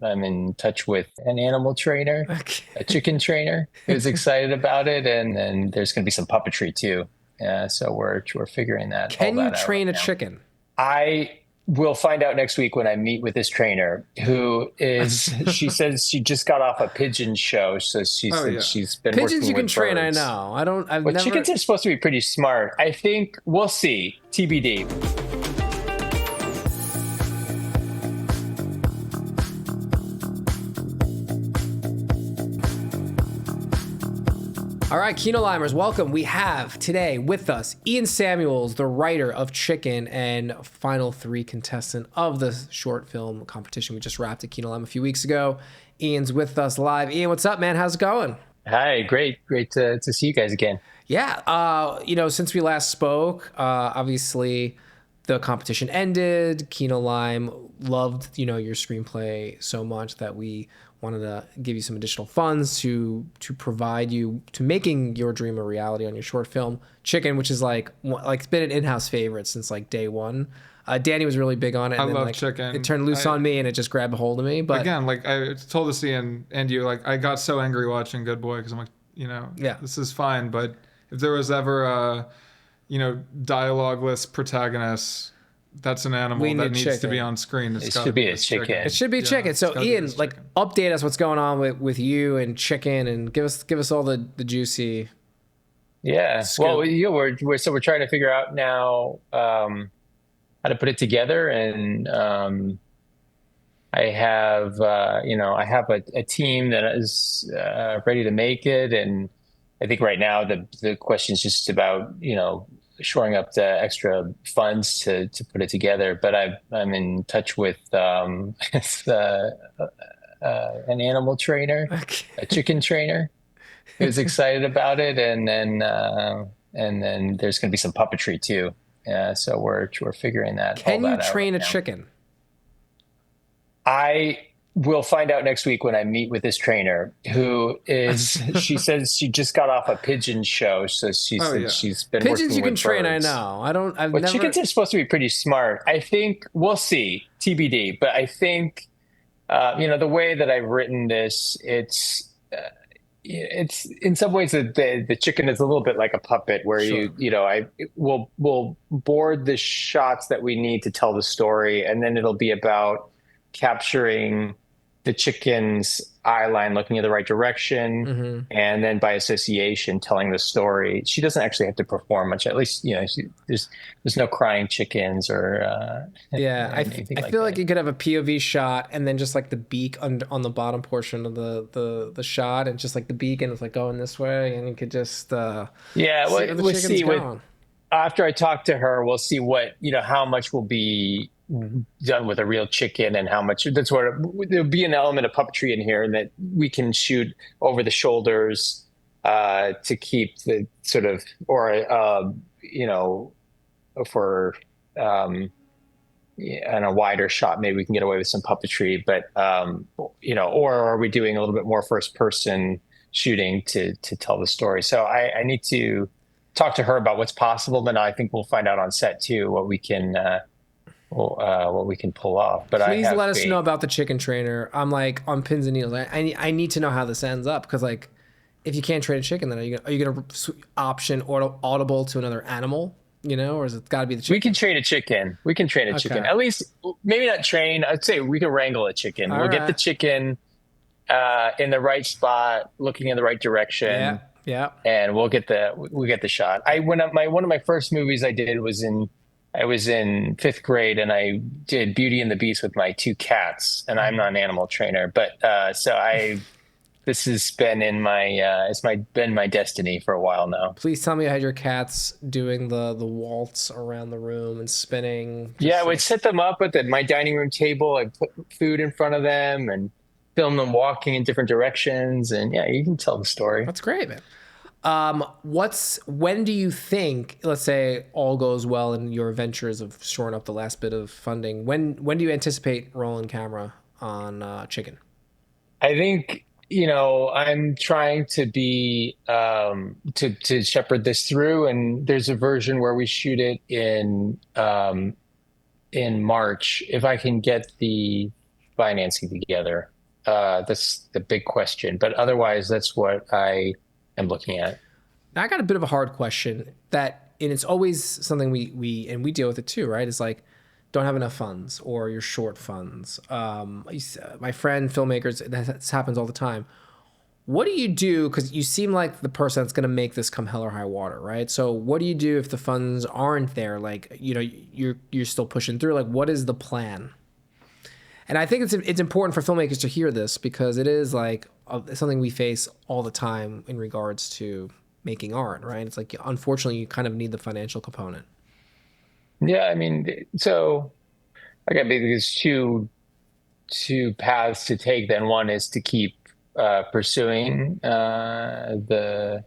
I'm in touch with an animal trainer, Okay. a chicken trainer who's excited about it, and then there's going to be some puppetry too. So we're figuring that all Can you that out right train a now. chicken? I will find out next week when I meet with this trainer who is, she says she just got off a pigeon show. So she Oh said yeah. she's been Pigeons working you can with train, I birds. know. I've But chickens never. are supposed to be pretty smart. I think we'll see. TBD. All right, Kinolimers, welcome. We have today with us Ian Samuels, the writer of Chicken and final three contestant of the short film competition we just wrapped at Kinolime a few weeks ago. Ian's with us live. Ian, what's up, man? How's it going? Hi, great to see you guys again. Yeah, since we last spoke, obviously the competition ended. Kinolime loved, your screenplay so much that we wanted to give you some additional funds to provide you to making your dream a reality on your short film Chicken, which is like it's been an in-house favorite since like day one. Danny was really big on it, I and then love like it chicken. turned loose on me, and it just grabbed a hold of me. But Again, like I told this and you, like I got so angry watching Good Boy because I'm like, yeah, this is fine, but if there was ever a, dialogueless protagonist, that's an we animal that need needs to Chicken. be on screen. It It's got to should be be a this chicken. chicken. It should be Yeah, Chicken. it's So gotta be Ian, this like chicken. update us what's going on with you and Chicken, and give us all the juicy Yeah. scoop. Well, we're trying to figure out now how to put it together, and I have a team that is ready to make it, and I think right now the question is just about shoring up the extra funds to put it together. But I'm in touch with an animal trainer, a Okay. chicken trainer who's excited about it, and then there's going to be some puppetry too. So we're figuring that all Can you that out right train a now. chicken? I will find out next week when I meet with this trainer who is, she says she just got off a pigeon show. So she Oh said yeah. she's been Pigeons working you can with train, I birds. know. I've But chickens never. are supposed to be pretty smart. I think we'll see. TBD. But I think, the way that I've written this, it's in some ways the chicken is a little bit like a puppet where Sure. I will board the shots that we need to tell the story, and then it'll be about capturing the chicken's eye line looking in the right direction, Hmm. and then by association telling the story. She doesn't actually have to perform much, at least there's no crying chickens or Yeah, anything I like feel like that. you could have a POV shot and then just like the beak on the bottom portion of the shot, and just like the beak, and it's like going this way, and you could just Yeah, see well, where the we'll chicken's see with going. after I talk to her, we'll see how much will be done with a real chicken, and how much that's what there'll be an element of puppetry in here, and that we can shoot over the shoulders to keep the sort of, or for yeah, and a wider shot, maybe we can get away with some puppetry, but or are we doing a little bit more first person shooting to tell the story? So I need to talk to her about what's possible, but I think we'll find out on set too what we can pull off. But I Please have let us know faith. about the chicken trainer. I'm like on pins and needles. I need to know how this ends up, because like if you can't train a chicken, then are you gonna option audible to another animal? Or is it got to be the We chicken? can train a chicken. We can train a chicken. Okay. At least maybe not train. I'd say we can wrangle a chicken. All We'll get the right. chicken in the right spot, looking in the right Yeah. direction, Yeah. and we'll get the shot. I when my one of my first movies I did was I was in fifth grade, and I did Beauty and the Beast with my two cats, and I'm not an animal trainer, but so I this has been in my been my destiny for a while now. Please tell me I had your cats doing the waltz around the room and spinning, Yeah, I just would like set them up at my dining room table. I put food in front of them and film them walking in different directions, and yeah, you can tell the story. that's great, man. When do you think, let's say all goes well in your ventures of shoring up the last bit of funding, when do you anticipate rolling camera on Chicken? I think, I'm trying to be to shepherd this through, and there's a version where we shoot it in March. If I can get the financing together. That's the big question. But otherwise, that's what I am looking at. Now, I got a bit of a hard question and it's always something we deal with it too, right? It's like, don't have enough funds or you're short funds. My friend filmmakers, that happens all the time. What do you do? Because you seem like the person that's going to make this come hell or high water, right? So what do you do if the funds aren't there? Like, you're still pushing through. Like, what is the plan? And I think it's important for filmmakers to hear this because it is like something we face all the time in regards to making art, right? It's like, unfortunately, you kind of need the financial component. Yeah, I mean, so okay, there's two paths to take. Then one is to keep pursuing the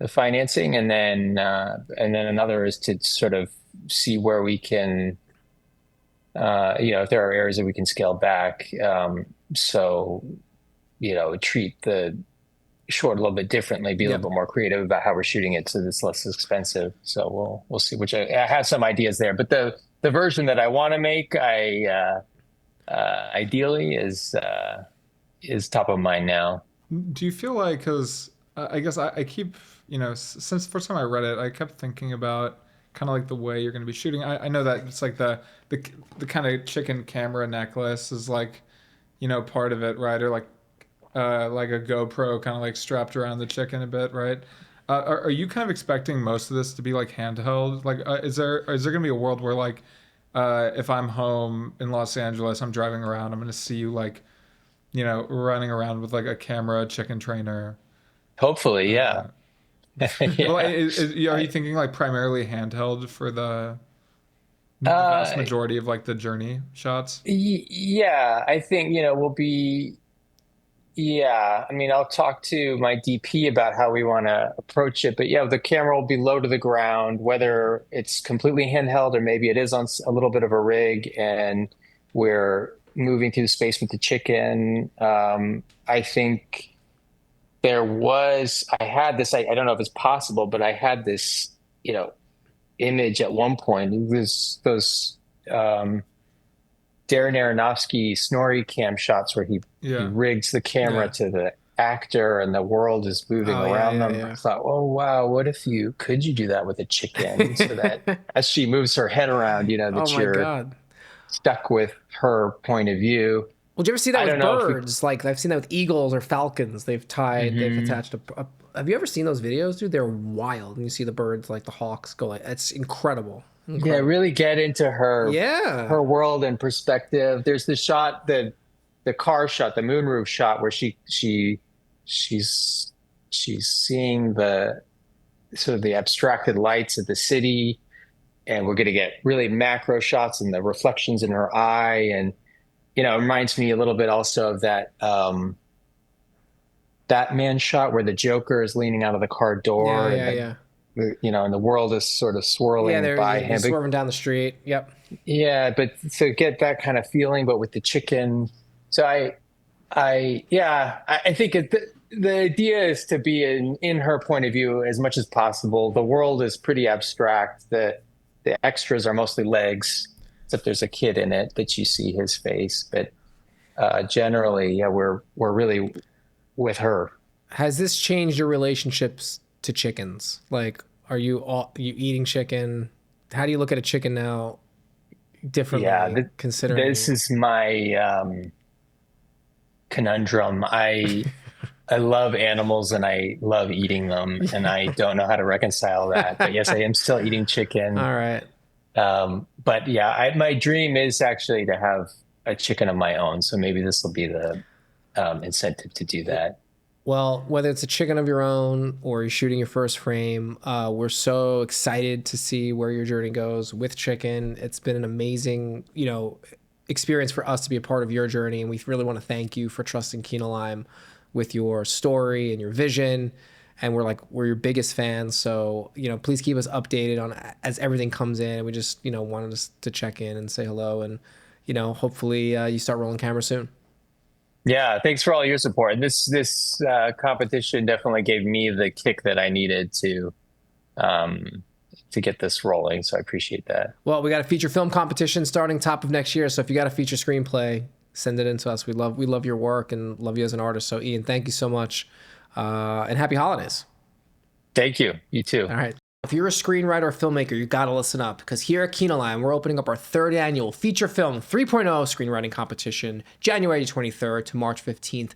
financing, and then another is to sort of see where we can, if there are areas that we can scale back. So, treat the short a little bit differently, be a little bit more creative about how we're shooting it so that it's less expensive. So we'll see. Which I have some ideas there, but the version that I want to make, ideally is top of mind now. Do you feel like, because I guess I keep, since the first time I read it, I kept thinking about kind of like the way you're going to be shooting. I know that it's like the kind of chicken camera necklace is like, part of it, right? Or like a GoPro kind of like strapped around the chicken a bit, right? Are you kind of expecting most of this to be like handheld? Like, is there going to be a world where like, if I'm home in Los Angeles, I'm driving around, I'm going to see you like, running around with like a camera, chicken trainer. Hopefully, yeah. Well, Yeah. are you thinking like primarily handheld for the vast Uh, majority of like the journey shots? yeah, I think, we'll be, yeah. I mean, I'll talk to my DP about how we want to approach it, but yeah, the camera will be low to the ground, whether it's completely handheld or maybe it is on a little bit of a rig and we're moving through space with the chicken. I think I had this, I don't know if it's possible, but I had this, image at one point. It was those Darren Aronofsky Snorri cam shots where he Yeah, rigs the camera yeah. to the actor and the world is moving Oh yeah, around yeah, them. I yeah. thought, oh wow, could you do that with a chicken so that as she moves her head around, Oh that my you're God. stuck with her point of view. Well, do you ever see that I with don't know if we. birds? Like I've seen that with eagles or falcons. They've Mhm. attached a. Have you ever seen those videos, dude? They're wild. And you see the birds, like the hawks, go like it's incredible, Yeah, incredible. really get into Yeah, her world and perspective. There's the shot, the car shot, the moonroof shot where she's she's seeing the sort of the abstracted lights of the city, and we're going to get really macro shots and the reflections in her eye, and it reminds me a little bit also of that Batman shot where the Joker is leaning out of the car yeah, door, and yeah, yeah. and the world is sort of Yeah, swirling they're by he's him. But swerving down the street. Yep. yeah, but to get that kind of feeling, but with the chicken. So I think the idea is to be in her point of view as much as possible. The world is pretty abstract. The extras are mostly legs, except there's a kid in it that you see his face. But generally, yeah, we're really with her. Has this changed your relationships to chickens? Like, you eating chicken? How do you look at a chicken now Yeah, differently, this considering? is my conundrum. I love animals and I love eating them, and I don't know how to reconcile that. But yes, I am still eating chicken. All right. But yeah, my dream is actually to have a chicken of my own. So maybe this will be the incentive to do that. Well, whether it's a chicken of your own or you're shooting your first frame, we're so excited to see where your journey goes with chicken. It's been an amazing, experience for us to be a part of your journey, and we really want to thank you for trusting Kinolime with your story and your vision. And we're your biggest fans, so please keep us updated on as everything comes in. We just wanted us to check in and say hello, and hopefully you start rolling camera soon. Yeah, thanks for all your support. This competition definitely gave me the kick that I needed um, to get this rolling. So I appreciate that. Well, we got a feature film competition starting top of next year, so if you got a feature screenplay, Send it in to us. We love your work and love you as an artist. So Ian, thank you so much. And happy holidays. Thank you. You too. All right. If you're a screenwriter or filmmaker, you got to listen up, because here at Kinolime, we're opening up our 3rd annual feature film 3.0 screenwriting competition, January 23rd to March 15th.